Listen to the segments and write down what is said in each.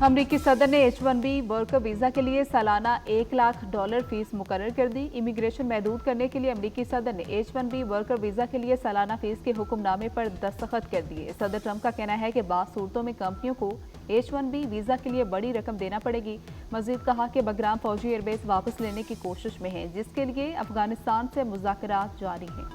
अमरीकी सदर ने H-1B वर्कर वीजा के लिए सालाना $1 लाख फीस मुकर्रर कर दी। इमिग्रेशन महदूद करने के लिए अमरीकी सदर ने H-1B वर्कर वीजा के लिए सालाना फीस के हुक्मनामे पर दस्तखत कर दिए। सदर ट्रंप का कहना है कि बाज़ सूरतों में कंपनियों को H-1B वीजा के लिए बड़ी रकम देना पड़ेगी। मजीद कहा कि बगराम फौजी एयरबेस वापस लेने की कोशिश में है, जिसके लिए अफगानिस्तान से मुज़ाकरात जारी हैं।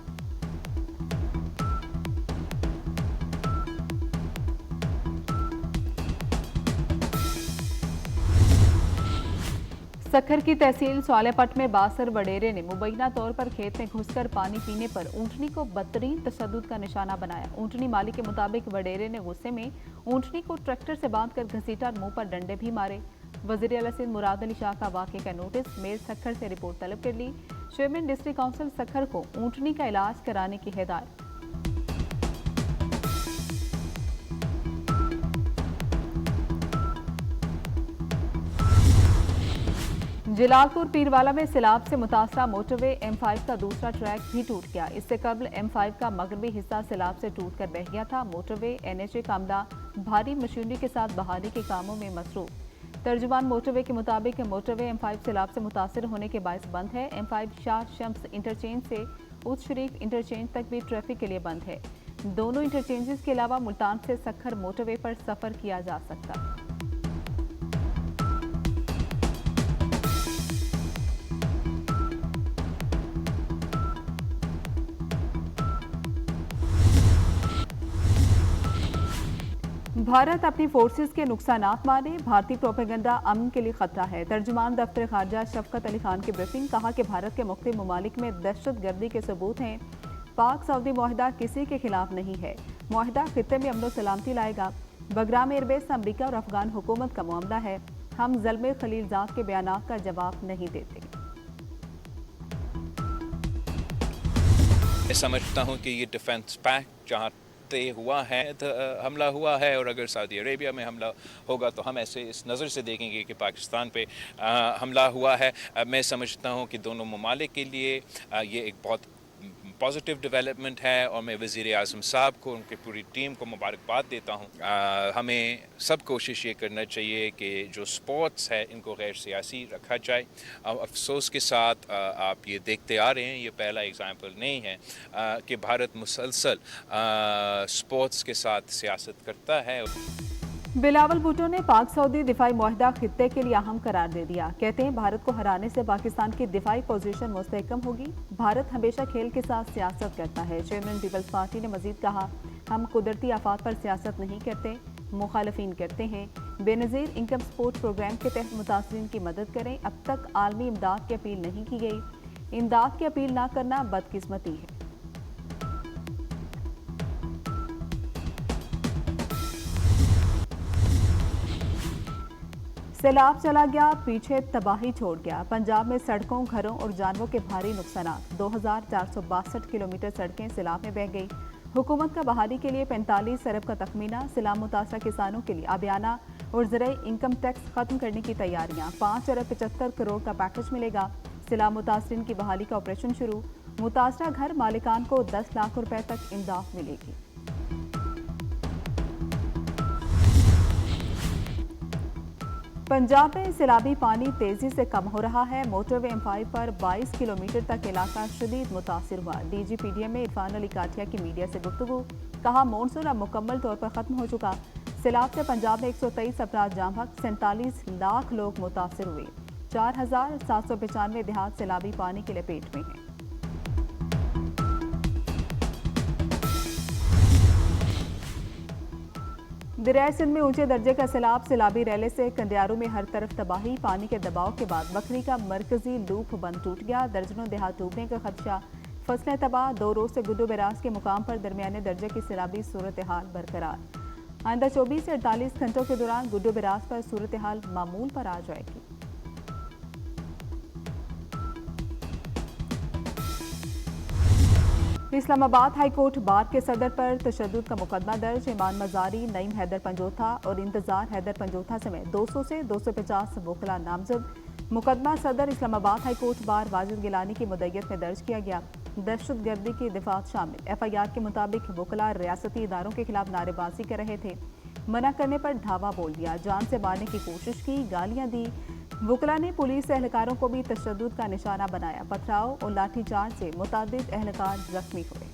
सक्खर की तहसील स्वालेपट में बासर वडेरे ने मुबैना तौर पर खेत में घुसकर पानी पीने पर ऊंटनी को बदतरीन तशद्दुद का निशाना बनाया। ऊंटनी मालिक के मुताबिक वडेरे ने गुस्से में ऊंटनी को ट्रैक्टर से बांधकर घसीटा और मुंह पर डंडे भी मारे। वजीर आला सिंध मुराद अली शाह का वाक़े का नोटिस मेयर सक्खर से रिपोर्ट तलब कर ली। चेयरमैन डिस्ट्रिक्ट काउंसिल सक्खर को ऊंटनी का इलाज कराने की हिदायत। जलालपुर पीरवाला में सैलाब से मुतासरा मोटरवे M5 का दूसरा ट्रैक भी टूट गया। इससे कबल M5 का मगरबी हिस्सा सैलाब से टूटकर बह गया था। मोटरवे NHA का अमला भारी मशीनरी के साथ बहाली के कामों में मसरूफ। तर्जुमान मोटरवे के मुताबिक मोटरवे M5 सैलाब से मुतासर होने के बायस बंद है। M5 शाह शम्स इंटरचेंज से उस शरीफ इंटरचेंज तक भी ट्रैफिक के लिए बंद है। दोनों इंटरचेंजेस के अलावा मुल्तान से सक्खर मोटरवे पर सफर किया जा सकता है। भारत अपनी फोर्सेस के नुकसानात माने, भारतीय प्रोपेगेंडा अमन के लिए खतरा है। तर्जुमान दफ्तर खारजा शफकत अली खान की ब्रीफिंग। कहा कि भारत के मुख्तलिफ ममालिक में दहशत गर्दी के सबूत हैं। पाक सऊदी मुआहदा किसी के खिलाफ नहीं है। मुआहदा खित्ते में अमन सलामती लाएगा। बगराम एयरबेस अमरीका और अफगान हुकूमत का मामला है। हम ज़ल्मे खलीलजाद के बयानात का जवाब नहीं देते। मैं समझता हूँ कि ये डिफेंस पैक्ट जहाँ तय हुआ है, हमला हुआ है, और अगर सऊदी अरेबिया में हमला होगा तो हम ऐसे इस नज़र से देखेंगे कि पाकिस्तान पे हमला हुआ है। मैं समझता हूँ कि दोनों ममालिक के लिए ये एक बहुत पॉजिटिव डेवलपमेंट है, और मैं वज़ीर आज़म साहब को, उनकी पूरी टीम को मुबारकबाद देता हूँ। हमें सब कोशिश ये करना चाहिए कि जो स्पोर्ट्स है इनको गैर सियासी रखा जाए। अफसोस के साथ आप ये देखते आ रहे हैं, ये पहला एग्जाम्पल नहीं है कि भारत मुसलसल स्पोर्ट्स के साथ सियासत करता है। बिलावल भुट्टो ने पाक सऊदी दिफाई मुआहदा खित्ते के लिए अहम करार दे दिया। कहते हैं भारत को हराने से पाकिस्तान की दिफाई पोजीशन मुस्तहकम होगी। भारत हमेशा खेल के साथ सियासत करता है। चेयरमैन पीपल्स पार्टी ने मजीद कहा, हम कुदरती आफात पर सियासत नहीं करते, मुखालफीन करते हैं। बेनज़ीर इनकम सपोर्ट प्रोग्राम के तहत मुतासरीन की मदद करें। अब तक आलमी इमदाद की अपील नहीं की गई। इमदाद की अपील ना करना बदकिस्मती है। सैलाब चला गया, पीछे तबाही छोड़ गया। पंजाब में सड़कों, घरों और जानवरों के भारी नुकसान। 2462 किलोमीटर सड़कें सैलाब में बह गई। हुकूमत का बहाली के लिए 45 अरब का तखमीना। सैलाब मुतासरा किसानों के लिए आबियाना और ज़राई इनकम टैक्स खत्म करने की तैयारियां। 5 अरब 75 करोड़ का पैकेज मिलेगा। सैलाब मुतासरीन की बहाली का ऑपरेशन शुरू। मुतासरा घर मालिकान को 10 लाख रुपए तक इमदाद मिलेगी। पंजाब में सैलाबी पानी तेजी से कम हो रहा है। मोटरवे M5 पर 22 किलोमीटर तक इलाका शदीद मुतासिर हुआ। DGPDM में इरफान अली काठिया की मीडिया से गुफ्तगू। कहा, मानसून अब मुकम्मल तौर पर खत्म हो चुका। सैलाब से पंजाब में 123 अफराद जाँ बहक, 47 लाख लोग मुतासिर हुए। 4795 देहात सैलाबी पानी की लपेट में हैं। दरिया सिंध में ऊंचे दर्जे का सैलाब। सैलाबी रैले से कंडियारू में हर तरफ तबाही। पानी के दबाव के बाद बकरी का मरकजी लूप बंद टूट गया। दर्जनों देहात डूबने का खदशा। फसलें तबाह। 2 रोज से गुड्डू बैराज के मुकाम पर दरमियाने दर्जे की सैलाबी सूरत हाल बरकरार। आइंदा 24 से 48 घंटों के दौरान गुड्डू बैराज पर सूरत हाल मामूल पर आ जाएगी। इस्लामाबाद हाई कोर्ट बार के सदर पर तशद्दुद का मुकदमा दर्ज। ईमान मजारी, नईम हैदर पंजोथा और इंतजार हैदर पंजोथा समेत 200 से 250 वकला नामजद। मुकदमा सदर Islamabad high court bar Wajid Gilani की मुद्दत में दर्ज किया गया। दहशत गर्दी की दिफात शामिल। FIR के मुताबिक वकला रियासती इदारों के खिलाफ नारेबाजी कर रहे थे। मना करने पर धावा बोल दिया, जान से मारने की कोशिश की, गालियां दी। वुकला ने पुलिस एहलकारों को भी तशद्दुद का निशाना बनाया। पथराव और लाठीचार्ज से मुतादिद एहलकार जख्मी हुए।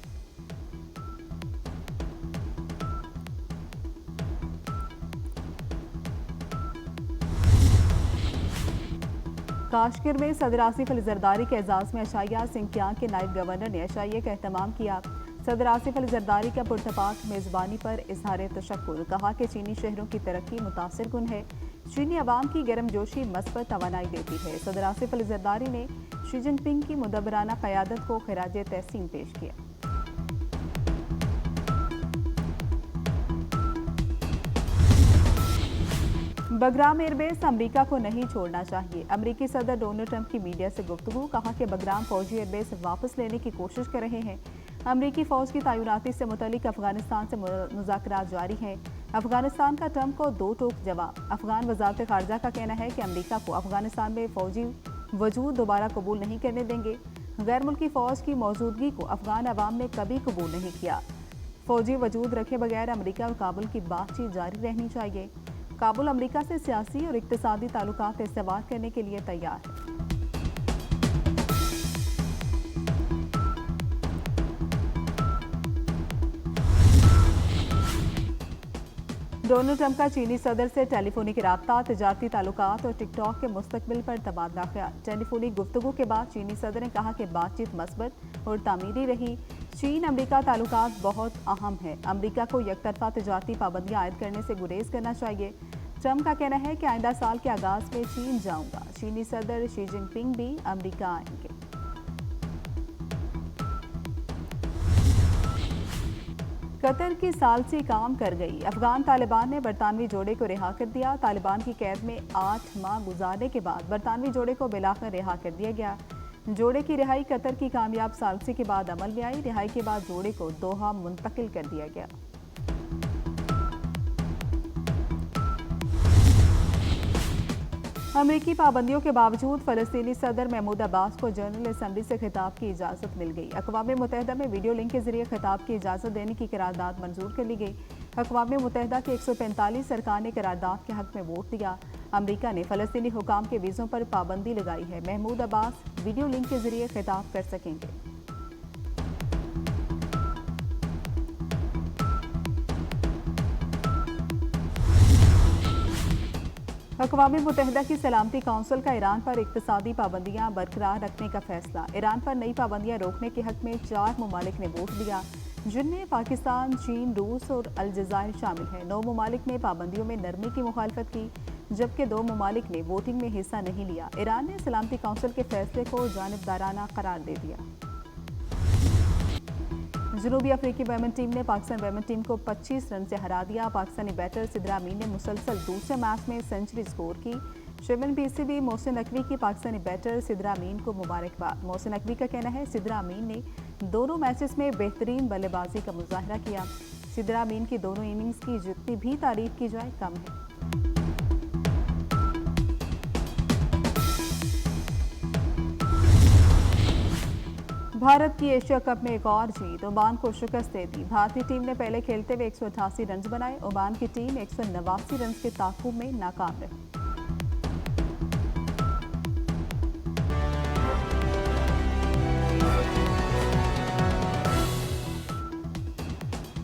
काश्मीर में सदर आसिफ अली जरदारी के एजाज में अशाया सिंकियांग के नायब गवर्नर ने अशाइये का एहतमाम किया। सदर आसिफ अली जरदारी का पुरतपाक मेज़बानी पर इजहार तशक्कुर, कहा कि चीनी शहरों की तरक्की मुतासिर कुन है। चीनी अवाम की गर्मजोशी मस्बत तवानाई देती है। सदर आसिफ अली जरदारी ने शी जिनपिंग की मुदब्बराना क़यादत को खिराज तहसीन पेश किया। बगराम एयरबेस अमेरिका को नहीं छोड़ना चाहिए। अमेरिकी सदर डोनाल्ड ट्रंप की मीडिया से गुफ्तगू, कहा कि बगराम फौजी एयरबेस वापस लेने की कोशिश कर रहे हैं। अमेरिकी फौज की तैनाती से मुतल्लिक अफगानिस्तान से मुज़ाकरात जारी हैं। अफगानिस्तान का ट्रंप को दो टोक जवाब। अफगान वज़ारत ख़ारजा का कहना है कि अमेरिका को अफगानिस्तान में फौजी वजूद दोबारा कबूल नहीं करने देंगे। गैर मुल्की फ़ौज की मौजूदगी को अफगान अवाम ने कभी कबूल नहीं किया। फौजी वजूद रखे बगैर अमेरिका और काबुल की बातचीत जारी रहनी चाहिए। काबुल अमेरिका से सियासी और इक़्तिसादी ताल्लुकात इस्तेमाल करने के लिए तैयार है। डोनाल्ड ट्रंप का चीनी सदर से टेलीफोनिक राब्ता, तिजारती ताल्लुकात और टिकटॉक के मुस्तकबिल पर तबादला ख्याल। टेलीफोनिक गुफ्तगू के बाद चीनी सदर ने कहा कि बातचीत मस्बत और तामीरी रही। चीन अमेरिका ताल्लुकात बहुत अहम है। अमेरिका को यकतरफा तिजारती पाबंदियां आयद करने से गुरेज करना चाहिए। ट्रंप का कहना है कि आइंदा साल के आगाज में चीन जाऊंगा। चीनी सदर शी जिनपिंग भी अमेरिका आएंगे। कतर की सालसी काम कर गई। अफगान तालिबान ने बरतानवी जोड़े को रिहा कर दिया। तालिबान की कैद में 8 माह गुजारने के बाद बरतानवी जोड़े को बिलाखिर रिहा कर दिया गया। जोड़े की रिहाई कतर की कामयाब सालसी के बाद अमल में आई। रिहाई के बाद जोड़े को दोहा मुंतकिल कर दिया गया। अमेरिकी पाबंदियों के बावजूद फ़लस्तीनी सदर महमूद अब्बास को जनरल असम्बली से खिताब की इजाज़त मिल गई। अक़वाम मुत्तहिदा में वीडियो लिंक के जरिए खिताब की इजाज़त देने की करारदाद मंजूर कर ली गई। अक़वाम मुत्तहिदा के 145 अरकान ने करारदाद के हक़ में वोट दिया। अमेरिका ने फ़लस्तीनी हुकाम के वीज़ों पर पाबंदी लगाई है। महमूद अब्बास वीडियो लिंक के जरिए खिताब कर सकेंगे। अक़वाम मुत्तहिदा की सलामती काउंसिल का ईरान पर इक़्तिसादी पाबंदियां बरकरार रखने का फैसला। ईरान पर नई पाबंदियां रोकने के हक़ में 4 ममालिक ने वोट दिया, जिनमें पाकिस्तान, चीन, रूस और अलजज़ायर शामिल हैं। 9 ममालिक ने पाबंदियों में नरमी की मुखालफत की, जबकि 2 ममालिक ने वोटिंग में हिस्सा नहीं लिया। ईरान ने सलामती काउंसिल के फैसले को जानिबदाराना करार दे दिया। जनूबी अफ्रीकी वुमेन टीम ने पाकिस्तान वुमेन टीम को 25 रन से हरा दिया। पाकिस्तानी बैटर सिद्रा अमीन ने मुसलसल दूसरे मैच में सेंचुरी स्कोर की। शिवन पीसीबी मोहसिन नकवी की पाकिस्तानी बैटर सिद्रा अमीन को मुबारकबाद। मोहसिन नकवी का कहना है सिद्रा अमीन ने दोनों मैचेस में बेहतरीन बल्लेबाजी का मुजाहरा किया। सिद्रा अमीन की दोनों इनिंग्स की जितनी भी तारीफ की जाए कम है। भारत की एशिया कप में एक और जीत, ओमान को शिकस्त दे दी। भारतीय टीम ने पहले खेलते हुए 188 रन बनाए। ओमान की टीम 189 रन के ताकुब में नाकाम रही।